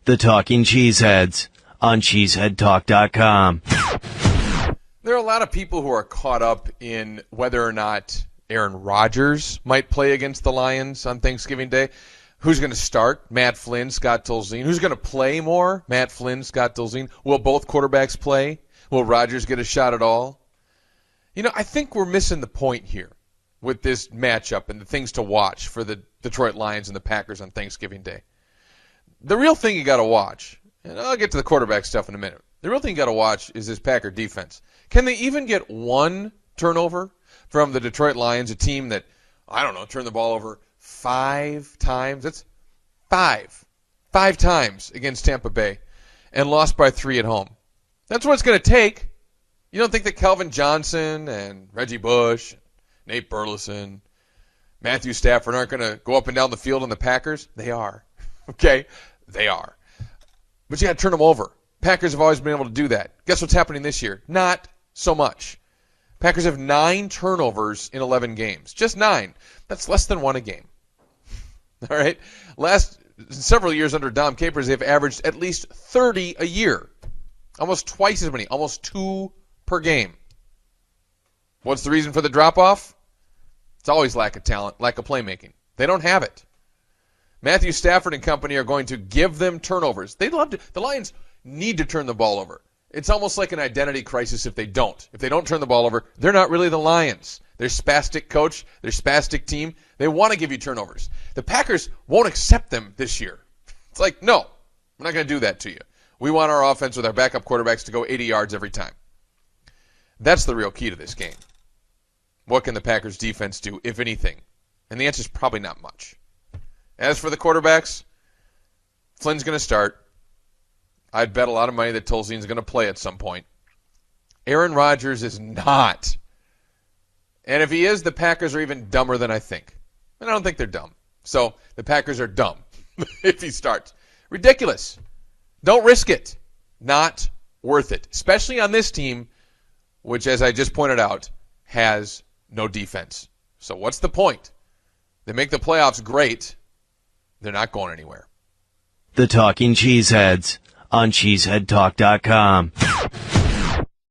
The Talking Cheeseheads on CheeseheadTalk.com. There are a lot of people who are caught up in whether or not Aaron Rodgers might play against the Lions on Thanksgiving Day. Who's going to start? Matt Flynn, Scott Tolzien. Who's going to play more? Matt Flynn, Scott Tolzien. Will both quarterbacks play? Will Rodgers get a shot at all? You know, I think we're missing the point here with this matchup and the things to watch for the Detroit Lions and the Packers on Thanksgiving Day. The real thing you got to watch, and I'll get to the quarterback stuff in a minute. The real thing you got to watch is this Packer defense. Can they even get one turnover from the Detroit Lions, a team that, I don't know, turned the ball over 5 times? That's 5 times against Tampa Bay and lost by 3 at home. That's what it's going to take. You don't think that Calvin Johnson and Reggie Bush, Nate Burleson, Matthew Stafford aren't going to go up and down the field on the Packers? They are. Okay? They are. But you got to turn them over. Packers have always been able to do that. Guess what's happening this year? Not so much. Packers have 9 turnovers in 11 games. Just 9. That's less than 1 a game. All right? Last several years under Dom Capers, they've averaged at least 30 a year. Almost twice as many. Almost 2 per game. What's the reason for the drop-off? It's always lack of talent, lack of playmaking. They don't have it. Matthew Stafford and company are going to give them turnovers. They love to. The Lions need to turn the ball over. It's almost like an identity crisis if they don't. If they don't turn the ball over, they're not really the Lions. They're spastic coach, they're spastic team. They want to give you turnovers. The Packers won't accept them this year. It's like, no, we're not going to do that to you. We want our offense with our backup quarterbacks to go 80 yards every time. That's the real key to this game. What can the Packers defense do, if anything? And the answer is probably not much. As for the quarterbacks, Flynn's going to start. I'd bet a lot of money that Tolzien's going to play at some point. Aaron Rodgers is not. And if he is, the Packers are even dumber than I think. And I don't think they're dumb. So the Packers are dumb if he starts. Ridiculous. Don't risk it. Not worth it. Especially on this team, which, as I just pointed out, has no defense. So what's the point? They make the playoffs great. They're not going anywhere. The Talking Cheeseheads on CheeseheadTalk.com.